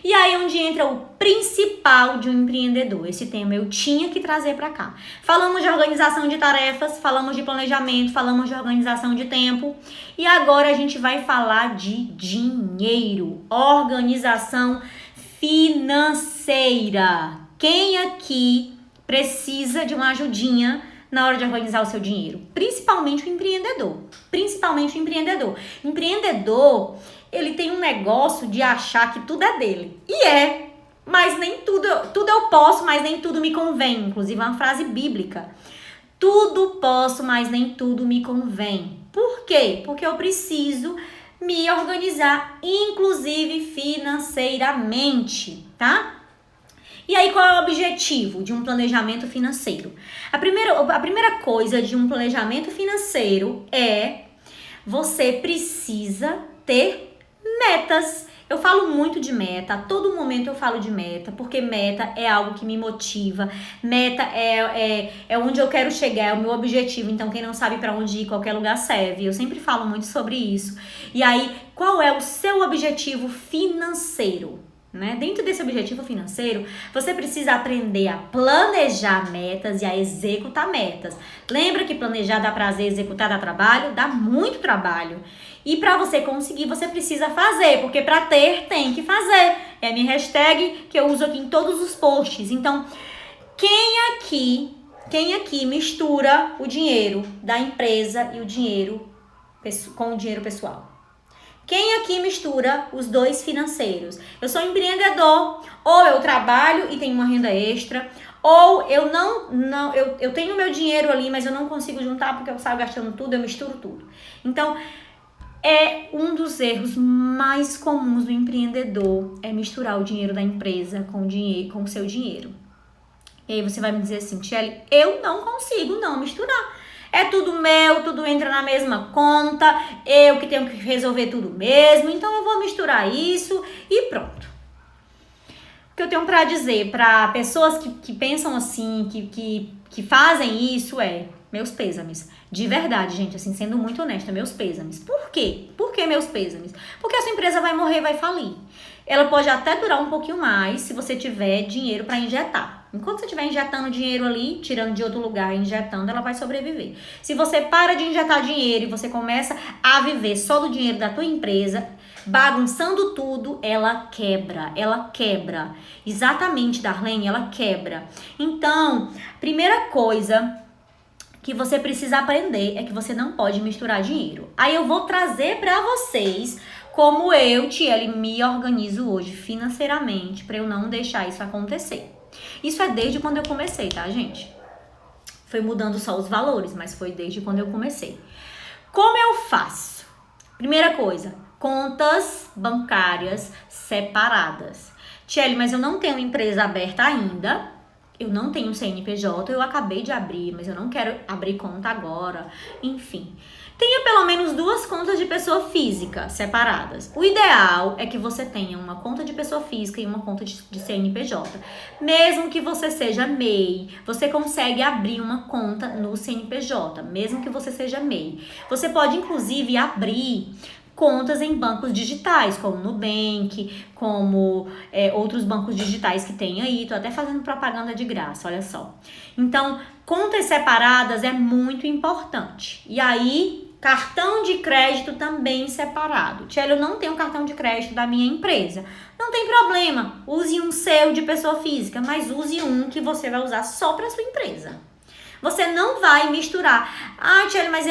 E aí onde entra o principal de um empreendedor. Esse tema eu tinha que trazer para cá. Falamos de organização de tarefas, falamos de planejamento, falamos de organização de tempo. E agora a gente vai falar de dinheiro, organização financeira. Quem aqui precisa de uma ajudinha na hora de organizar o seu dinheiro? Principalmente o empreendedor. Empreendedor, ele tem um negócio de achar que tudo é dele. E é. mas nem tudo eu posso, mas nem tudo me convém. Inclusive é uma frase bíblica. Tudo posso, mas nem tudo me convém. Por quê? Porque eu preciso me organizar, inclusive financeiramente, tá? E aí, qual é o objetivo de um planejamento financeiro? A primeira coisa de um planejamento financeiro é você precisa ter metas. Eu falo muito de meta, a todo momento eu falo de meta, porque meta é algo que me motiva, meta é onde eu quero chegar, é o meu objetivo, então quem não sabe para onde ir, qualquer lugar serve. Eu sempre falo muito sobre isso. E aí, qual é o seu objetivo financeiro? Né? Dentro desse objetivo financeiro, você precisa aprender a planejar metas e a executar metas. Lembra que planejar dá prazer, executar dá trabalho? Dá muito trabalho. E para você conseguir, você precisa fazer, porque para ter, tem que fazer. É a minha hashtag que eu uso aqui em todos os posts. Então, quem aqui mistura o dinheiro da empresa e o dinheiro com o dinheiro pessoal? Quem aqui mistura os dois financeiros? Eu sou empreendedor, ou eu trabalho e tenho uma renda extra, ou eu eu tenho meu dinheiro ali, mas eu não consigo juntar porque eu saio gastando tudo, eu misturo tudo. Então, é um dos erros mais comuns do empreendedor, é misturar o dinheiro da empresa com o seu dinheiro. E aí você vai me dizer assim, Tchelle, eu não consigo não misturar. É tudo meu, tudo entra na mesma conta, eu que tenho que resolver tudo mesmo, então eu vou misturar isso e pronto. O que eu tenho pra dizer para pessoas que pensam assim, que fazem isso meus pêsames. De verdade, gente, assim, sendo muito honesta, meus pêsames. Por quê? Por que meus pêsames? Porque a sua empresa vai morrer, vai falir. Ela pode até durar um pouquinho mais se você tiver dinheiro para injetar. Enquanto você estiver injetando dinheiro ali, tirando de outro lugar e injetando, ela vai sobreviver. Se você para de injetar dinheiro e você começa a viver só do dinheiro da tua empresa, bagunçando tudo, ela quebra. Ela quebra. Exatamente, Darlene, ela quebra. Então, primeira coisa que você precisa aprender é que você não pode misturar dinheiro. Aí eu vou trazer para vocês como eu, Tchelle, me organizo hoje financeiramente para eu não deixar isso acontecer. Isso é desde quando eu comecei, tá, gente? Foi mudando só os valores, mas foi desde quando eu comecei. Como eu faço? Primeira coisa, contas bancárias separadas. Tchelle, mas eu não tenho empresa aberta ainda. Eu não tenho CNPJ, eu acabei de abrir, mas eu não quero abrir conta agora. Enfim, tenha pelo menos 2 contas de pessoa física separadas. O ideal é que você tenha uma conta de pessoa física e uma conta de CNPJ. Mesmo que você seja MEI, você consegue abrir uma conta no CNPJ, mesmo que você seja MEI. Você pode, inclusive, abrir contas em bancos digitais, como Nubank, como outros bancos digitais que tem aí. Tô até fazendo propaganda de graça, olha só. Então, contas separadas é muito importante. E aí, cartão de crédito também separado. Tchelle, eu não tenho cartão de crédito da minha empresa. Não tem problema, use um seu de pessoa física, mas use um que você vai usar só para sua empresa. Você não vai misturar. Ah, Tchelle, mas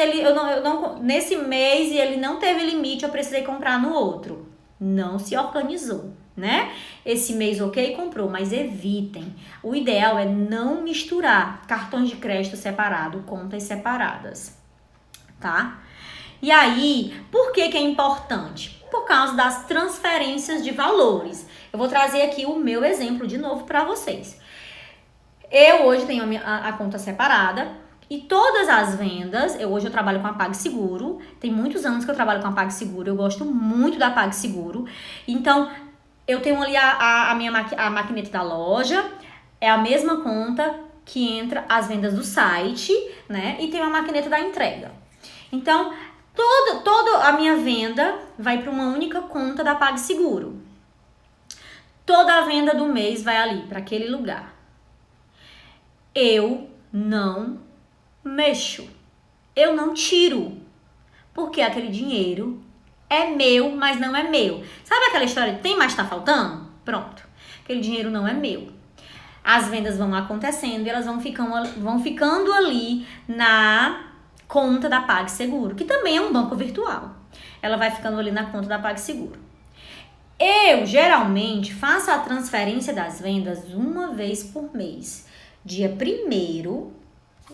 nesse mês ele não teve limite, eu precisei comprar no outro. Não se organizou, né? Esse mês, ok, comprou, mas evitem. O ideal é não misturar cartões de crédito separado, contas separadas, tá? E aí, por que é importante? Por causa das transferências de valores. Eu vou trazer aqui o meu exemplo de novo para vocês. Eu hoje tenho a conta separada e todas as vendas, hoje eu trabalho com a PagSeguro, tem muitos anos que eu trabalho com a PagSeguro, eu gosto muito da PagSeguro, então eu tenho ali a maquineta da loja, é a mesma conta que entra as vendas do site, né, e tem a maquineta da entrega. Então, toda a minha venda vai para uma única conta da PagSeguro. Toda a venda do mês vai ali, para aquele lugar. Eu não mexo, eu não tiro, porque aquele dinheiro é meu, mas não é meu. Sabe aquela história de tem, mas tá faltando? Pronto, aquele dinheiro não é meu. As vendas vão acontecendo e elas vão ficando ali na conta da PagSeguro, que também é um banco virtual. Ela vai ficando ali na conta da PagSeguro. Eu geralmente faço a transferência das vendas uma vez por mês. Dia 1º,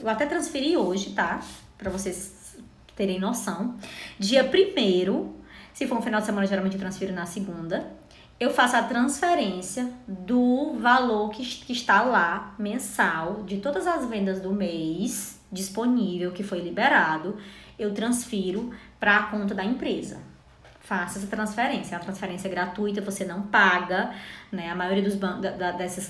eu até transferi hoje, tá? Pra vocês terem noção. Dia 1º, se for um final de semana, geralmente eu transfiro na segunda. Eu faço a transferência do valor que está lá, mensal, de todas as vendas do mês disponível, que foi liberado, eu transfiro para a conta da empresa. Faça essa transferência. É uma transferência gratuita, você não paga, né? A maioria dos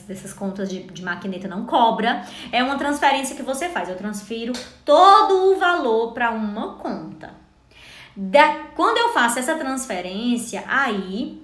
dessas contas de maquineta não cobra. É uma transferência que você faz. Eu transfiro todo o valor para uma conta. Quando eu faço essa transferência, aí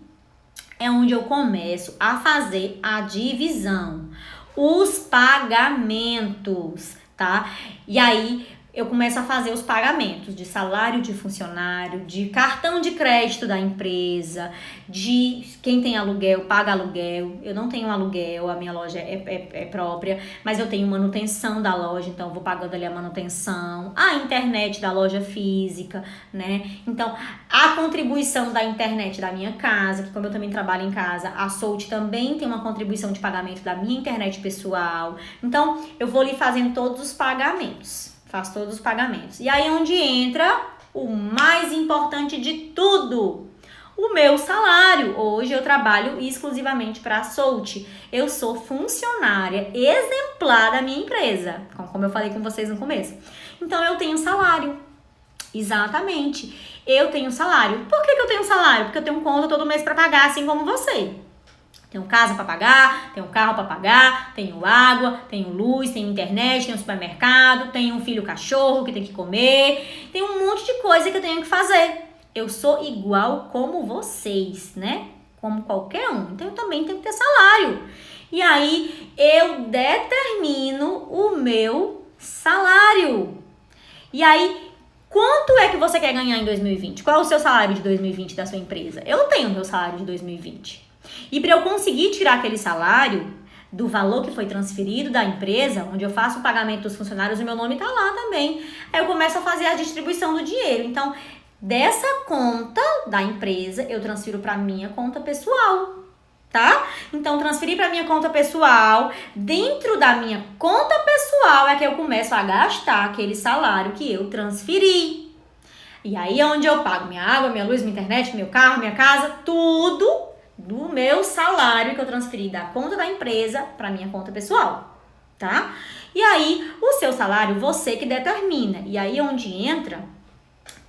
é onde eu começo a fazer a divisão, os pagamentos, tá? E aí eu começo a fazer os pagamentos de salário de funcionário, de cartão de crédito da empresa, de quem tem aluguel, paga aluguel. Eu não tenho aluguel, a minha loja é própria, mas eu tenho manutenção da loja, então eu vou pagando ali a manutenção, a internet da loja física, né? Então, a contribuição da internet da minha casa, que como eu também trabalho em casa, a Soult também tem uma contribuição de pagamento da minha internet pessoal. Então, eu vou ali fazendo todos os pagamentos. Faço todos os pagamentos. E aí onde entra o mais importante de tudo, o meu salário. Hoje eu trabalho exclusivamente para a Soult. Eu sou funcionária exemplar da minha empresa, como eu falei com vocês no começo. Então eu tenho salário. Exatamente. Eu tenho salário. Por que eu tenho salário? Porque eu tenho conta todo mês para pagar, assim como você. Tenho casa para pagar, tenho carro para pagar, tenho água, tenho luz, tenho internet, tenho supermercado, tenho um filho cachorro que tem que comer, tem um monte de coisa que eu tenho que fazer. Eu sou igual como vocês, né? Como qualquer um. Então eu também tenho que ter salário. E aí eu determino o meu salário. E aí, quanto é que você quer ganhar em 2020? Qual é o seu salário de 2020 da sua empresa? Eu tenho o meu salário de 2020. E para eu conseguir tirar aquele salário do valor que foi transferido da empresa, onde eu faço o pagamento dos funcionários, o meu nome tá lá também. Aí eu começo a fazer a distribuição do dinheiro. Então, dessa conta da empresa, eu transfiro para minha conta pessoal, tá? Então, transferir para minha conta pessoal. Dentro da minha conta pessoal é que eu começo a gastar aquele salário que eu transferi. E aí é onde eu pago minha água, minha luz, minha internet, meu carro, minha casa, tudo do meu salário que eu transferi da conta da empresa para minha conta pessoal, tá? E aí, o seu salário, você que determina. E aí, onde entra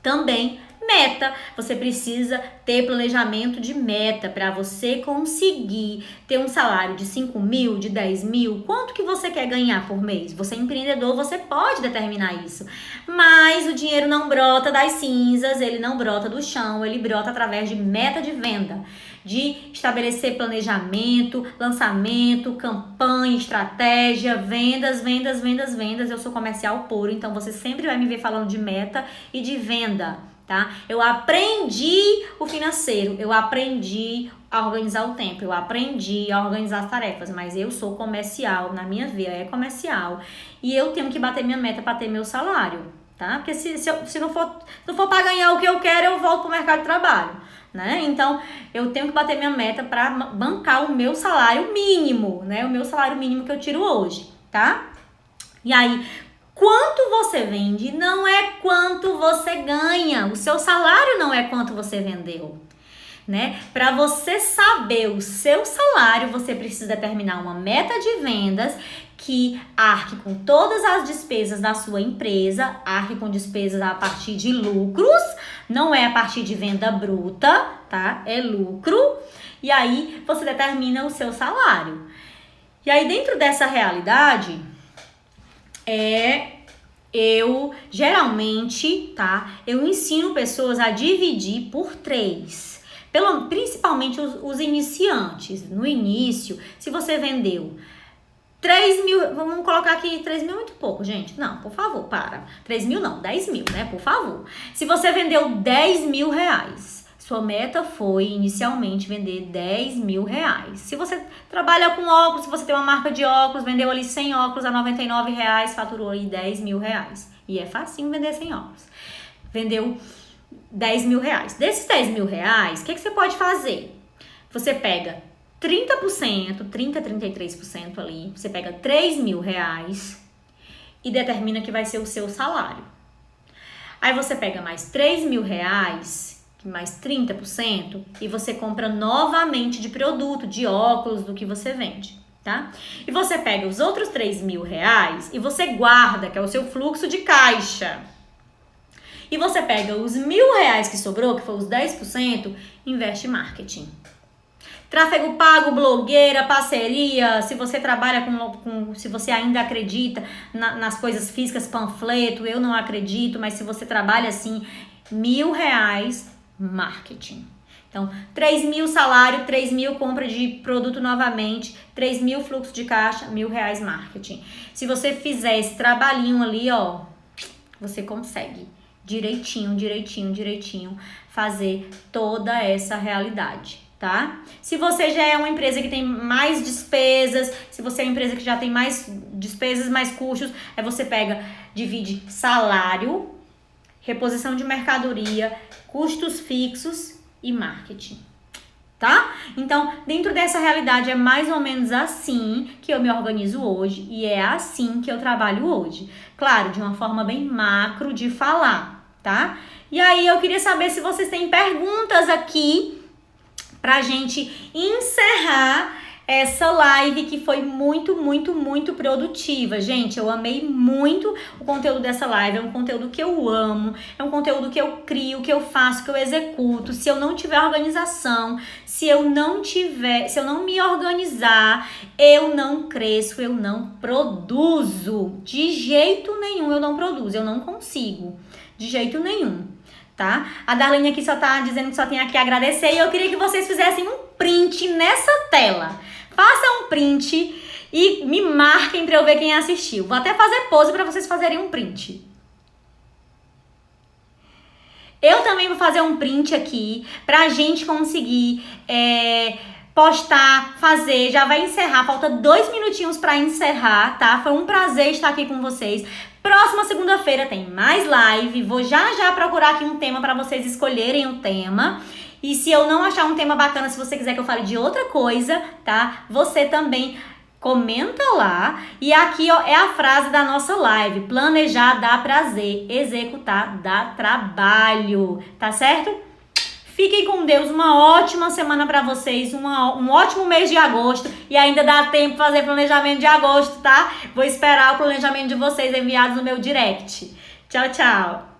também meta. Você precisa ter planejamento de meta para você conseguir ter um salário de 5 mil, de 10 mil. Quanto que você quer ganhar por mês? Você é empreendedor, você pode determinar isso. Mas o dinheiro não brota das cinzas, ele não brota do chão, ele brota através de meta de venda. De estabelecer planejamento, lançamento, campanha, estratégia, vendas. Eu sou comercial puro, então você sempre vai me ver falando de meta e de venda, tá? Eu aprendi o financeiro, eu aprendi a organizar o tempo, eu aprendi a organizar as tarefas, mas eu sou comercial, na minha veia é comercial, e eu tenho que bater minha meta para ter meu salário, tá? Porque se não for para ganhar o que eu quero, eu volto pro mercado de trabalho. Né? Então, eu tenho que bater minha meta para bancar o meu salário mínimo, né? O meu salário mínimo que eu tiro hoje, tá? E aí, quanto você vende não é quanto você ganha. O seu salário não é quanto você vendeu, né? Para você saber o seu salário, você precisa determinar uma meta de vendas que arque com todas as despesas da sua empresa, arque com despesas a partir de lucros, não é a partir de venda bruta, tá? É lucro. E aí você determina o seu salário. E aí dentro dessa realidade, eu geralmente, tá? Eu ensino pessoas a dividir por 3. Principalmente os iniciantes. No início, se você vendeu 3 mil, vamos colocar aqui 3 mil é muito pouco, gente. Não, por favor, para. 3 mil não, 10 mil, né? Por favor. Se você vendeu 10 mil reais, sua meta foi inicialmente vender 10 mil reais. Se você trabalha com óculos, se você tem uma marca de óculos, vendeu ali 100 óculos a 99 reais, faturou aí 10 mil reais. E é facinho vender 100 óculos. Vendeu 10 mil reais. Desses 10 mil reais, o que você pode fazer? Você pega 30%, 33% ali, você pega R$3.000 e determina que vai ser o seu salário. Aí você pega mais R$3.000, mais 30%, e você compra novamente de produto, de óculos, do que você vende, tá? E você pega os outros R$3.000 e você guarda, que é o seu fluxo de caixa. E você pega os R$1.000 que sobrou, que foi os 10%, investe em marketing. Tráfego pago, blogueira, parceria, se você trabalha se você ainda acredita nas coisas físicas, panfleto, eu não acredito, mas se você trabalha assim, R$1.000, marketing. Então, 3.000 salário, 3.000 compra de produto novamente, 3.000 fluxo de caixa, R$1.000 marketing. Se você fizer esse trabalhinho ali, ó, você consegue direitinho fazer toda essa realidade. Tá? Se você já é uma empresa que tem mais despesas, se você é uma empresa que já tem mais despesas, mais custos, aí você divide salário, reposição de mercadoria, custos fixos e marketing, tá? Então, dentro dessa realidade é mais ou menos assim que eu me organizo hoje e é assim que eu trabalho hoje. Claro, de uma forma bem macro de falar, tá? E aí eu queria saber se vocês têm perguntas aqui pra gente encerrar essa live que foi muito produtiva. Gente, eu amei muito o conteúdo dessa live, é um conteúdo que eu amo, é um conteúdo que eu crio, que eu faço, que eu executo. Se eu não tiver organização, se eu não me organizar, eu não cresço, eu não produzo. De jeito nenhum eu não produzo, eu não consigo. De jeito nenhum. Tá? A Darlene aqui só tá dizendo que só tem aqui a agradecer e eu queria que vocês fizessem um print nessa tela. Faça um print e me marquem pra eu ver quem assistiu. Vou até fazer pose pra vocês fazerem um print. Eu também vou fazer um print aqui pra gente conseguir postar, fazer. Já vai encerrar, falta 2 minutinhos pra encerrar, tá? Foi um prazer estar aqui com vocês. Próxima segunda-feira tem mais live. Vou já procurar aqui um tema para vocês escolherem o tema. E se eu não achar um tema bacana, se você quiser que eu fale de outra coisa, tá? Você também comenta lá. E aqui, ó, é a frase da nossa live. Planejar dá prazer, executar dá trabalho. Tá certo? Fiquem com Deus, uma ótima semana pra vocês, um ótimo mês de agosto e ainda dá tempo de fazer planejamento de agosto, tá? Vou esperar o planejamento de vocês enviados no meu direct. Tchau, tchau!